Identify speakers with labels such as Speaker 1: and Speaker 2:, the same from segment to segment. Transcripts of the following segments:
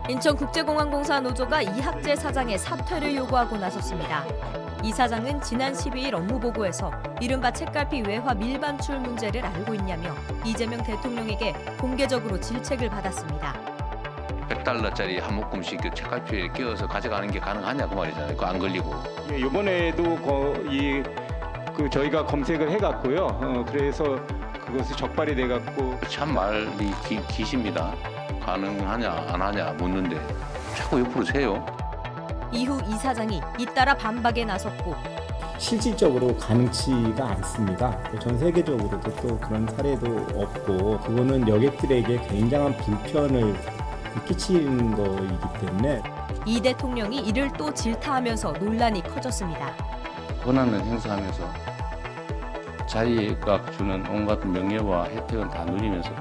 Speaker 1: 인천국제공항공사 노조가 이학재 사장의 사퇴를 요구하고 나섰습니다. 이 사장은 지난 12일 업무보고에서 이른바 책갈피 외화 밀반출 문제를 알고 있냐며 이재명 대통령에게 공개적으로 질책을 받았습니다.
Speaker 2: $100짜리 한 묶음씩 그 책갈피에 끼워서 가져가는 게 가능하냐 그 말이잖아요. 그거 안 걸리고.
Speaker 3: 이번에도 거의 저희가 검색을 해갔고요. 그래서 그것이 적발이 돼갖고
Speaker 2: 참 말이 기십니다. 가능하냐 안 하냐 묻는데 자꾸 옆으로 세요.
Speaker 1: 이후 이 사장이 잇따라 반박에 나섰고
Speaker 4: 실질적으로 가능치가 않습니다. 전 세계적으로도 또 그런 사례도 없고 그거는 여객들에게 굉장한 불편을 끼치는 거이기 때문에
Speaker 1: 이 대통령이 이를 또 질타하면서 논란이 커졌습니다.
Speaker 5: 권한을 행사하면서 자기가 주는 온갖 명예와 혜택은 다 누리면서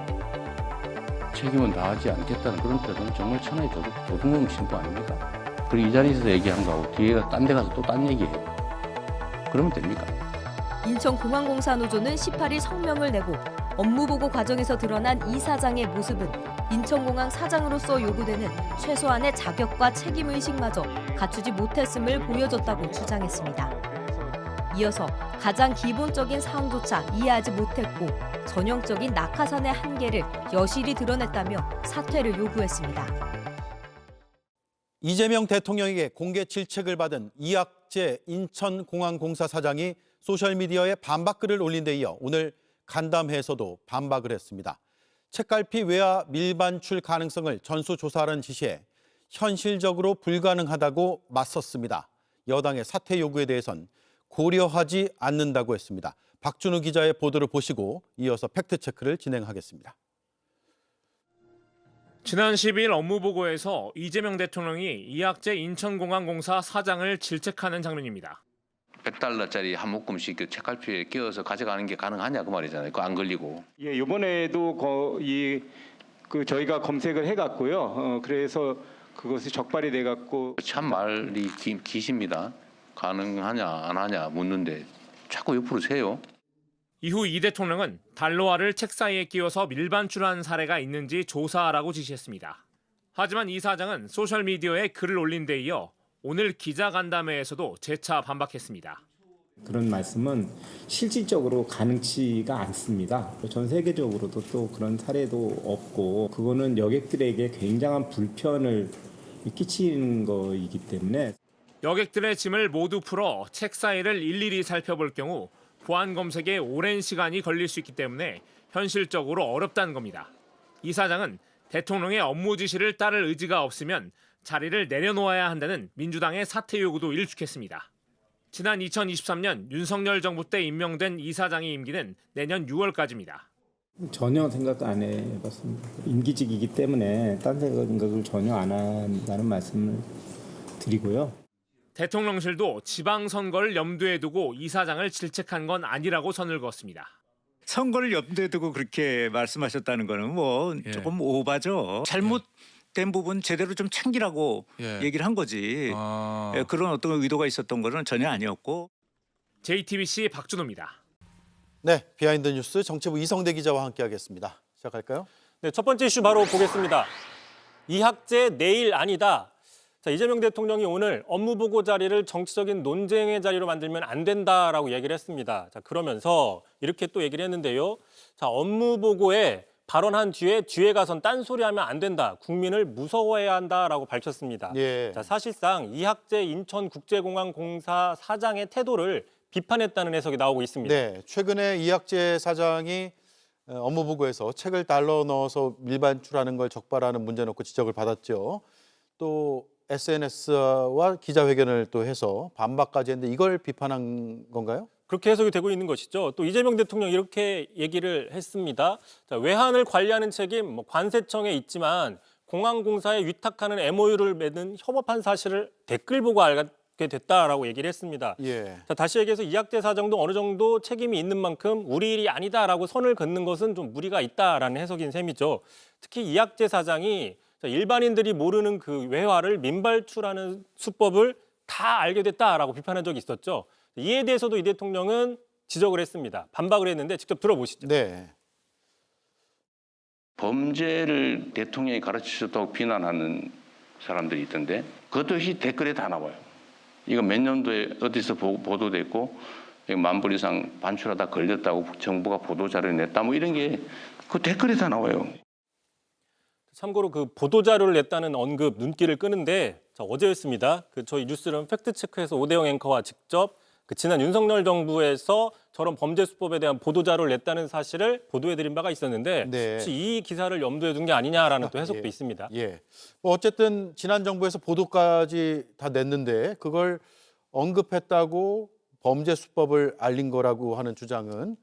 Speaker 5: 책임은 다하지 않겠다는 그런 태도는 정말 천하의 도둑놈 신도 아닙니까? 그리고 이 자리에서 얘기한 거하고 뒤에 딴 데 가서 또 딴 얘기해요. 그러면 됩니까?
Speaker 1: 인천공항공사 노조는 18일 성명을 내고 업무보고 과정에서 드러난 이 사장의 모습은 인천공항 사장으로서 요구되는 최소한의 자격과 책임의식마저 갖추지 못했음을 보여줬다고 주장했습니다. 이어서 가장 기본적인 사항조차 이해하지 못했고 전형적인 낙하산의 한계를 여실히 드러냈다며 사퇴를 요구했습니다.
Speaker 6: 이재명 대통령에게 공개 질책을 받은 이학재 인천공항공사 사장이 소셜미디어에 반박글을 올린 데 이어 오늘 간담회에서도 반박을 했습니다. 책갈피 외화 밀반출 가능성을 전수조사하라는 지시에 현실적으로 불가능하다고 맞섰습니다. 여당의 사퇴 요구에 대해선 고려하지 않는다고 했습니다. 박준우 기자의 보도를 보시고 이어서 팩트체크를 진행하겠습니다.
Speaker 7: 지난 12일 업무보고에서 이재명 대통령이 이학재 인천공항공사 사장을 질책하는 장면입니다.
Speaker 2: $100짜리 한 묶음씩 그 책갈피에 끼워서 가져가는 게 가능하냐 그 말이잖아요. 그거 안 걸리고.
Speaker 3: 이번에도 거의 저희가 검색을 해갔고요. 그래서 그것이 적발이 돼갖고
Speaker 2: 참 말이 기십니다. 가능하냐 안 하냐 묻는데 자꾸 옆으로 세요.
Speaker 7: 이후 이 대통령은 달러화를 책 사이에 끼워서 밀반출한 사례가 있는지 조사하라고 지시했습니다. 하지만 이 사장은 소셜미디어에 글을 올린 데 이어 오늘 기자간담회에서도 재차 반박했습니다.
Speaker 4: 그런 말씀은 실질적으로 가능치가 않습니다. 전 세계적으로도 또 그런 사례도 없고 그거는 여객들에게 굉장한 불편을 끼치는 거이기 때문에
Speaker 7: 여객들의 짐을 모두 풀어 책 사이를 일일이 살펴볼 경우 보안 검색에 오랜 시간이 걸릴 수 있기 때문에 현실적으로 어렵다는 겁니다. 이 사장은 대통령의 업무 지시를 따를 의지가 없으면 자리를 내려놓아야 한다는 민주당의 사퇴 요구도 일축했습니다. 지난 2023년 윤석열 정부 때 임명된 이 사장의 임기는 내년 6월까지입니다.
Speaker 4: 전혀 생각 안 해봤습니다. 임기직이기 때문에 딴 생각을 전혀 안 한다는 말씀을 드리고요.
Speaker 7: 대통령실도 지방선거를 염두에 두고 이 사장을 질책한 건 아니라고 선을 그었습니다.
Speaker 8: 선거를 염두에 두고 그렇게 말씀하셨다는 거는 뭐 조금 오바죠. 잘못된 부분 제대로 좀 챙기라고 얘기를 한 거지. 그런 어떤 의도가 있었던 거는 전혀 아니었고.
Speaker 7: JTBC 박준호입니다.
Speaker 6: 네, 비하인드 뉴스 정치부 이성대 기자와 함께하겠습니다. 시작할까요?
Speaker 9: 네, 첫 번째 이슈 바로 보겠습니다. 이학재 내일 아니다. 자, 이재명 대통령이 오늘 업무보고 자리를 정치적인 논쟁의 자리로 만들면 안 된다라고 얘기를 했습니다. 자, 그러면서 이렇게 또 얘기를 했는데요. 자, 업무보고에 발언한 뒤에 가선 딴소리하면 안 된다. 국민을 무서워해야 한다라고 밝혔습니다.
Speaker 6: 예.
Speaker 9: 자, 사실상 이학재 인천국제공항공사 사장의 태도를 비판했다는 해석이 나오고 있습니다.
Speaker 6: 네, 최근에 이학재 사장이 업무보고에서 책을 달러 넣어서 밀반출하는 걸 적발하는 문제 놓고 지적을 받았죠. 또 SNS와 기자회견을 또 해서 반박까지 했는데 이걸 비판한 건가요?
Speaker 9: 그렇게 해석이 되고 있는 것이죠. 또 이재명 대통령이 이렇게 얘기를 했습니다. 자, 외환을 관리하는 책임 관세청에 있지만 공항공사에 위탁하는 MOU를 맺은 협업한 사실을 댓글 보고 알게 됐다라고 얘기를 했습니다.
Speaker 6: 예.
Speaker 9: 자, 다시 얘기해서 이학재 사장도 어느 정도 책임이 있는 만큼 우리 일이 아니다라고 선을 긋는 것은 좀 무리가 있다라는 해석인 셈이죠. 특히 이학재 사장이 일반인들이 모르는 그 외화를 민발출하는 수법을 다 알게 됐다라고 비판한 적이 있었죠. 이에 대해서도 이 대통령은 지적을 했습니다. 반박을 했는데 직접 들어보시죠.
Speaker 6: 네.
Speaker 5: 범죄를 대통령이 가르치셨다고 비난하는
Speaker 2: 사람들이 있던데 그것도 댓글에 다 나와요. 이거 몇 년도에 어디서 보도됐고 10,000불 이상 반출하다 걸렸다고 정부가 보도자료를 냈다 뭐 이런 게 그 댓글에 다 나와요.
Speaker 9: 참고로 그 보도자료를 냈다는 언급 눈길을 끄는데 자, 어제였습니다. 저희 뉴스룸 팩트체크에서 오대영 앵커와 직접 지난 윤석열 정부에서 저런 범죄 수법에 대한 보도자료를 냈다는 사실을 보도해드린 바가 있었는데
Speaker 6: 네.
Speaker 9: 혹시 이 기사를 염두에 둔 게 아니냐라는 또 해석도 있습니다.
Speaker 6: 예. 뭐 어쨌든 지난 정부에서 보도까지 다 냈는데 그걸 언급했다고 범죄 수법을 알린 거라고 하는 주장은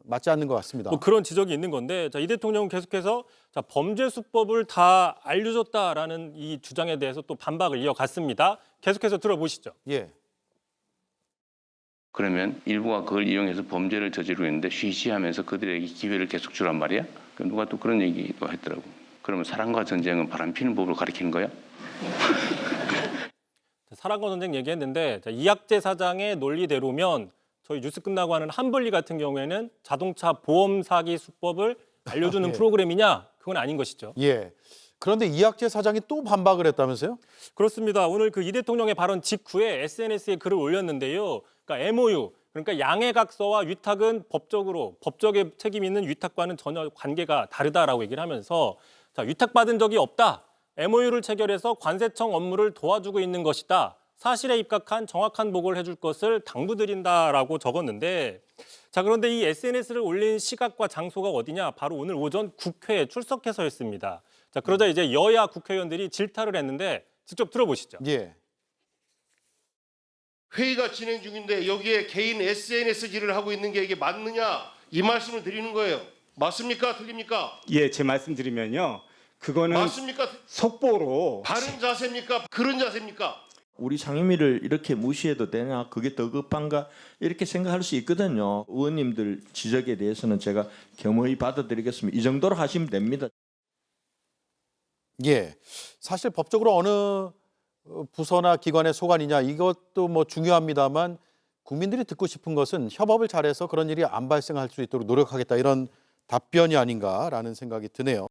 Speaker 6: 맞지 않는 것 같습니다.
Speaker 9: 뭐 그런 지적이 있는 건데 이 대통령은 계속해서 범죄 수법을 다 알려줬다라는 이 주장에 대해서 또 반박을 이어갔습니다. 계속해서 들어보시죠.
Speaker 6: 예.
Speaker 2: 그러면 일부가 그걸 이용해서 범죄를 저지르고 있는데 쉬쉬하면서 그들에게 기회를 계속 주란 말이야? 누가 또 그런 얘기도 했더라고. 그러면 사랑과 전쟁은 바람피는 법을 가리키는 거야?
Speaker 9: 사랑과 전쟁 얘기했는데 이학재 사장의 논리대로면 저희 뉴스 끝나고 하는 한블리 같은 경우에는 자동차 보험 사기 수법을 알려주는
Speaker 6: 예.
Speaker 9: 프로그램이냐? 그건 아닌 것이죠.
Speaker 6: 예. 그런데 이학재 사장이 또 반박을 했다면서요?
Speaker 9: 그렇습니다. 오늘 이 대통령의 발언 직후에 SNS에 글을 올렸는데요. 그러니까 MOU, 그러니까 양해각서와 위탁은 법적인 책임 있는 위탁과는 전혀 관계가 다르다라고 얘기를 하면서 위탁받은 적이 없다. MOU를 체결해서 관세청 업무를 도와주고 있는 것이다. 사실에 입각한 정확한 보고를 해줄 것을 당부드린다라고 적었는데 그런데 이 SNS를 올린 시각과 장소가 어디냐? 바로 오늘 오전 국회에 출석해서였습니다. 그러자 이제 여야 국회의원들이 질타를 했는데 직접 들어보시죠.
Speaker 6: 예.
Speaker 10: 회의가 진행 중인데 여기에 개인 SNS질을 하고 있는 게 이게 맞느냐? 이 말씀을 드리는 거예요. 맞습니까? 틀립니까?
Speaker 3: 예, 제 말씀드리면요. 그거는
Speaker 10: 맞습니까?
Speaker 3: 속보로
Speaker 10: 바른 자세입니까? 그런 자세입니까?
Speaker 11: 우리 상임위를 이렇게 무시해도 되냐? 그게 더 급한가? 이렇게 생각할 수 있거든요. 의원님들 지적에 대해서는 제가 겸허히 받아들이겠습니다. 이 정도로 하시면 됩니다.
Speaker 6: 예. 사실 법적으로 어느 부서나 기관의 소관이냐 이것도 뭐 중요합니다만 국민들이 듣고 싶은 것은 협업을 잘해서 그런 일이 안 발생할 수 있도록 노력하겠다 이런 답변이 아닌가라는 생각이 드네요.